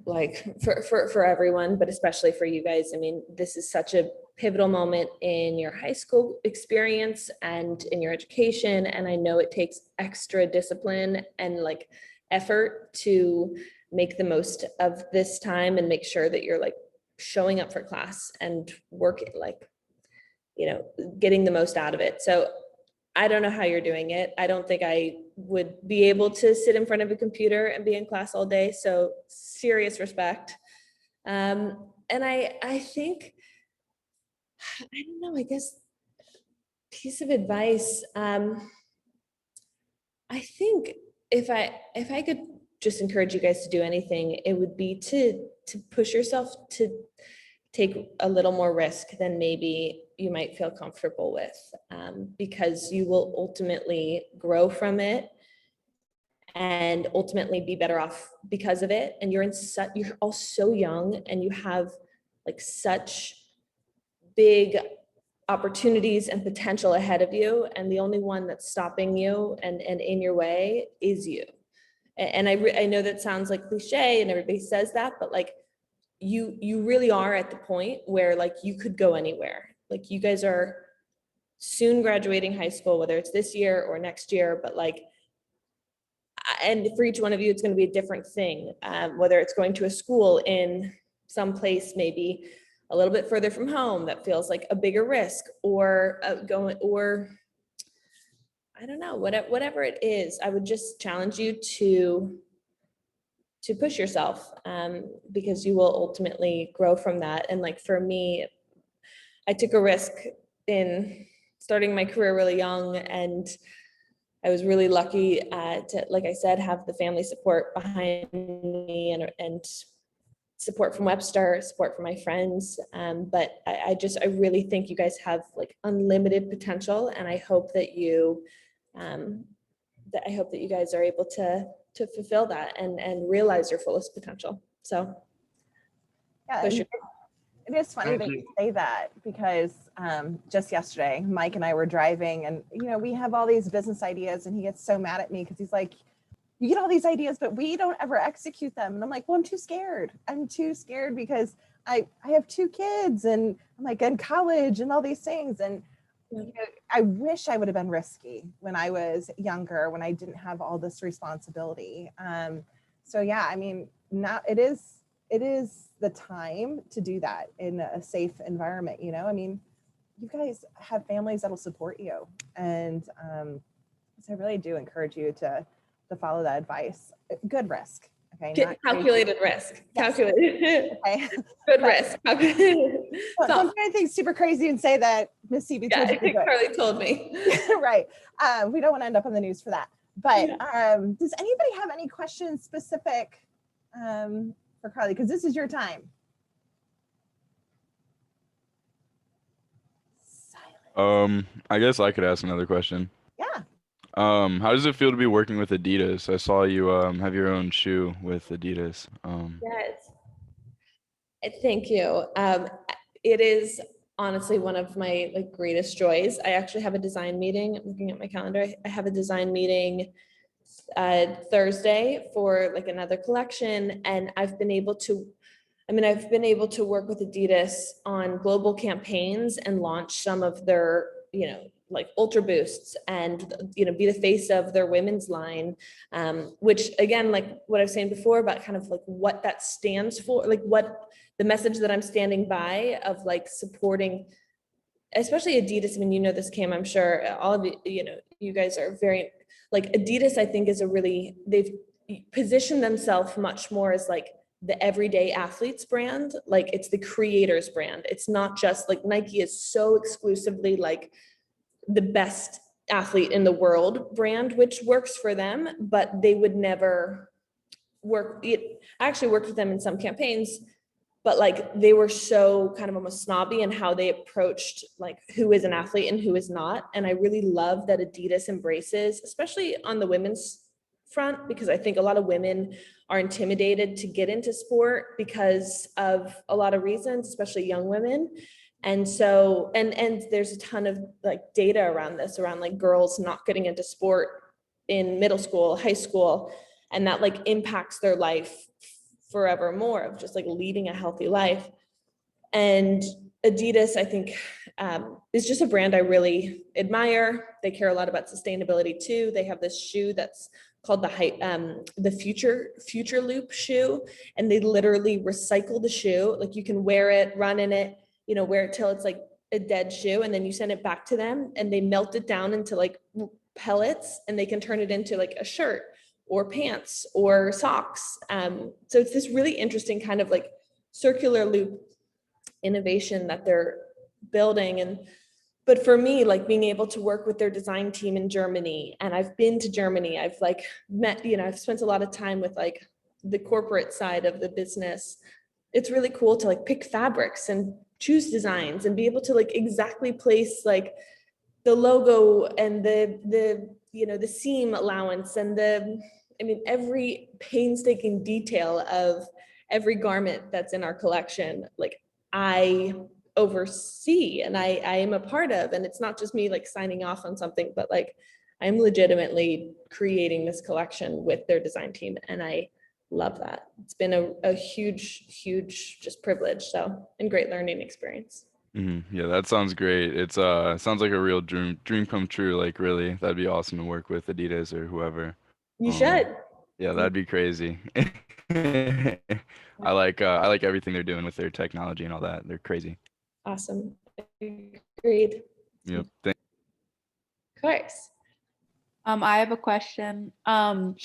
like for everyone, but especially for you guys. I mean, this is such a pivotal moment in your high school experience and in your education. And I know it takes extra discipline and like effort to make the most of this time and make sure that you're like showing up for class and working, like, you know, getting the most out of it. So I don't know how you're doing it. I don't think I would be able to sit in front of a computer and be in class all day. So serious respect. And I think, I don't know, I guess piece of advice. I think if I could just encourage you guys to do anything, it would be to push yourself to take a little more risk than maybe you might feel comfortable with, because you will ultimately grow from it and ultimately be better off because of it. And you're all so young and you have like such big opportunities and potential ahead of you. And the only one that's stopping you and in your way is you. And I know that sounds like cliche and everybody says that, but like you really are at the point where like you could go anywhere. Like you guys are soon graduating high school, whether it's this year or next year, but like, and for each one of you, it's going to be a different thing. Whether it's going to a school in some place, maybe a little bit further from home that feels like a bigger risk, or I don't know, whatever it is, I would just challenge you to push yourself, because you will ultimately grow from that. And like for me, I took a risk in starting my career really young, and I was really lucky to, like I said, have the family support behind me and support from Webster, support from my friends. But I really think you guys have like unlimited potential, and I hope that you guys are able to fulfill that and realize your fullest potential. So yeah, It is funny Thank that you. you say that because just yesterday, Mike and I were driving and, we have all these business ideas and he gets so mad at me because he's like, you get all these ideas, but we don't ever execute them. And I'm like, well, I'm too scared. I'm too scared because I have 2 kids and I'm like in college and all these things. And I wish I would have been risky when I was younger, when I didn't have all this responsibility. So yeah, I mean, now it is the time to do that in a safe environment. I mean, you guys have families that'll support you. And so I really do encourage you to follow that advice. Good risk. Okay. Get calculated risk. Yes. Calculated. Okay. Good risk. Don't do anything super crazy and say that Miss CB Yeah, told I you to think do it. Karlie told me. Right. We don't want to end up on the news for that. But does anybody have any questions specific for Karlie? Because this is your time. I guess I could ask another question. Yeah. How does it feel to be working with Adidas? I saw you have your own shoe with Adidas. Yes. Thank you. It is honestly one of my greatest joys. I actually have a design meeting. I'm looking at my calendar. I have a design meeting Thursday for another collection, and I've been able to work with Adidas on global campaigns and launch some of their, Ultra Boosts and, be the face of their women's line, which again, what I was saying before about kind of what that stands for, what the message that I'm standing by of supporting, especially Adidas. I mean, this, Cam, I'm sure all of you, you guys are very, Adidas, I think they've positioned themselves much more as the everyday athletes brand. It's the creators brand. It's not just Nike is so exclusively the best athlete in the world brand, which works for them, but they would never work. I actually worked with them in some campaigns, but they were so kind of almost snobby in how they approached who is an athlete and who is not. And I really love that Adidas embraces, especially on the women's front, because I think a lot of women are intimidated to get into sport because of a lot of reasons, especially young women. And so, and there's a ton of data around this, around girls not getting into sport in middle school, high school, and that impacts their life forevermore of just leading a healthy life. And Adidas, I think, is just a brand I really admire. They care a lot about sustainability too. They have this shoe that's called the Future Loop shoe, and they literally recycle the shoe. You can wear it, run in it, wear it till it's a dead shoe, and then you send it back to them, and they melt it down into pellets, and they can turn it into a shirt or pants or socks. So it's this really interesting kind of circular loop innovation that they're building. But for me, being able to work with their design team in Germany, and I've been to Germany, I've met, I've spent a lot of time with the corporate side of the business. It's really cool to pick fabrics and choose designs and be able to exactly place the logo and the seam allowance and every painstaking detail of every garment that's in our collection. I oversee and I am a part of, and it's not just me signing off on something, but I'm legitimately creating this collection with their design team, and I love that. It's been a huge just privilege, and great learning experience. Yeah, that sounds great. It's sounds like a real dream come true. Really, that'd be awesome to work with Adidas or whoever. You should. Yeah, that'd be crazy. I like everything they're doing with their technology and all that. They're crazy. Awesome. Agreed. Yep. Of course. I have a question. I'm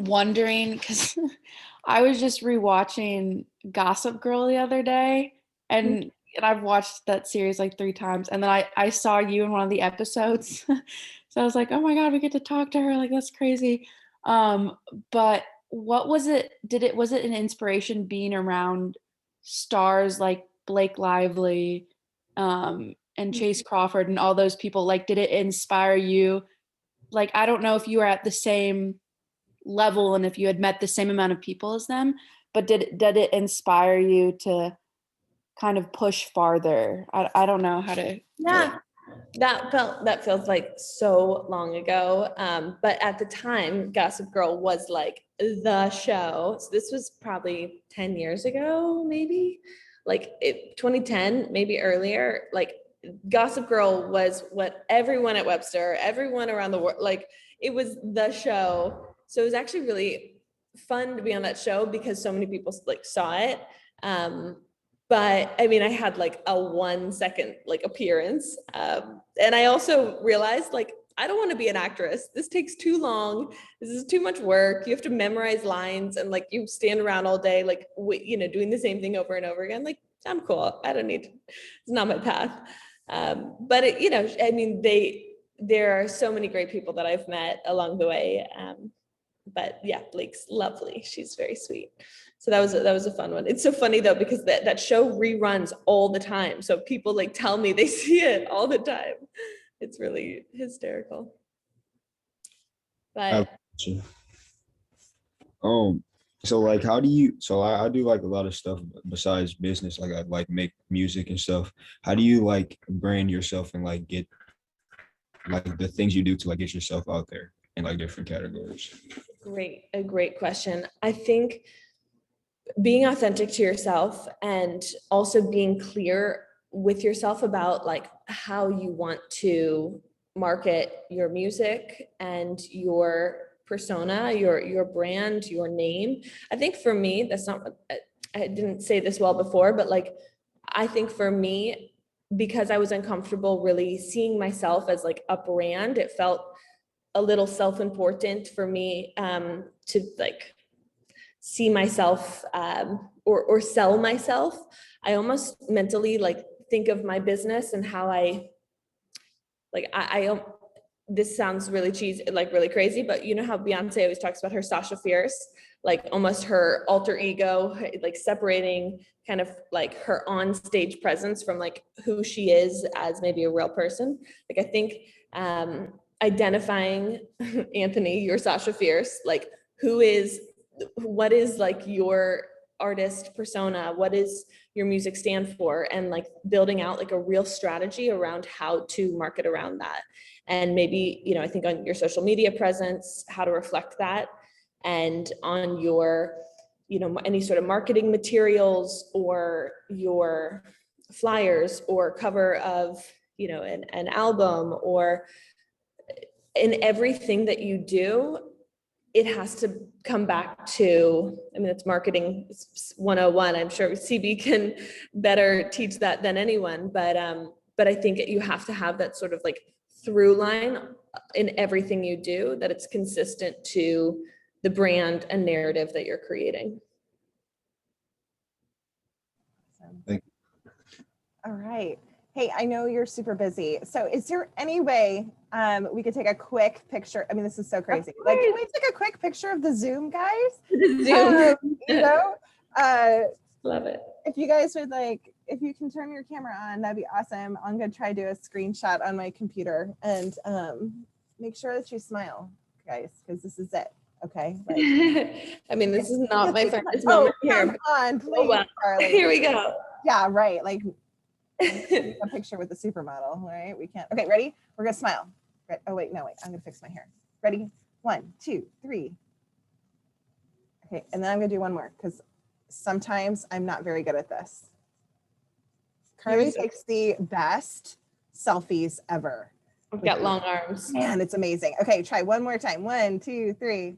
wondering because I was just rewatching Gossip Girl the other day, and I've watched that series 3 times, and then I saw you in one of the episodes. So I was like, oh my God, we get to talk to her. That's crazy. But what was it? Was it an inspiration being around stars like Blake Lively, and Chase Crawford and all those people? Did it inspire you? I don't know if you were at the same level and if you had met the same amount of people as them, but did it inspire you to kind of push farther. I don't know how to. Yeah, that feels like so long ago. But at the time, Gossip Girl was like the show. So this was probably 10 years ago, maybe like 2010, maybe earlier. Like Gossip Girl was what everyone at Webster, everyone around the world, like it was the show. So it was actually really fun to be on that show because so many people like saw it. But I mean, I had like a 1 second like appearance. And I also realized like, I don't want to be an actress. This takes too long. This is too much work. You have to memorize lines and like you stand around all day, like, doing the same thing over and over again. Like, I'm cool. I don't need to, it's not my path. But I mean, there are so many great people that I've met along the way. But yeah, Blake's lovely. She's very sweet. So that was a fun one. It's so funny though, because that show reruns all the time. So people like tell me they see it all the time. It's really hysterical. But so like how do you, so I do like a lot of stuff besides business, like I like make music and stuff. How do you like brand yourself and like get like the things you do to like get yourself out there in like different categories? a great question. I think being authentic to yourself and also being clear with yourself about like how you want to market your music and your persona, your brand, your name. I think for me, that's not, I didn't say this well before, but like, I think for me, because I was uncomfortable really seeing myself as like a brand, it felt a little self-important for me to like see myself or sell myself. I almost mentally like think of my business and how I this sounds really cheesy, like really crazy, but you know how Beyonce always talks about her Sasha Fierce, like almost her alter ego, like separating kind of like her on stage presence from like who she is as maybe a real person. Like I think identifying Anthony, your Sasha Fierce, like what is like your artist persona, what is your music stand for, and like building out like a real strategy around how to market around that. And maybe, I think on your social media presence, how to reflect that, and on your, any sort of marketing materials or your flyers or cover of, an album, or in everything that you do, it has to come back to, I mean, it's marketing 101. I'm sure CB can better teach that than anyone, but I think you have to have that sort of like through line in everything you do, that it's consistent to the brand and narrative that you're creating. Thank you. All right. Hey, I know you're super busy. So is there any way we could take a quick picture? I mean, this is so crazy. Like, can we take a quick picture of the Zoom, guys? Zoom. Love it. If you guys would like, if you can turn your camera on, that'd be awesome. I'm gonna try to do a screenshot on my computer and make sure that you smile, guys, because this is it. Okay. Like, I mean, this is not my favorite moment here. Come on, please, Karlie. Here we go. Yeah, right. Like a picture with the supermodel, right? We can't. Okay, ready? We're gonna smile. Oh wait, no, wait. I'm gonna fix my hair. Ready? 1, 2, 3. Okay, and then I'm gonna do one more because sometimes I'm not very good at this. Karlie takes the best selfies ever. I've got long arms. Man, it's amazing. Okay, try one more time. 1, 2, 3.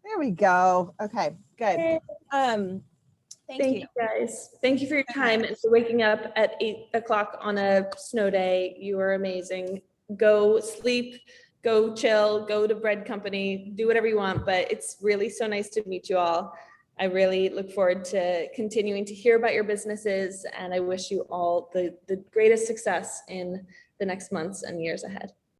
There we go. Okay, good. Thank you guys. Thank you for your time and for waking up at 8 o'clock on a snow day. You were amazing. Go sleep, go chill, go to Bread Company, do whatever you want, but it's really so nice to meet you all. I really look forward to continuing to hear about your businesses, and I wish you all the greatest success in the next months and years ahead.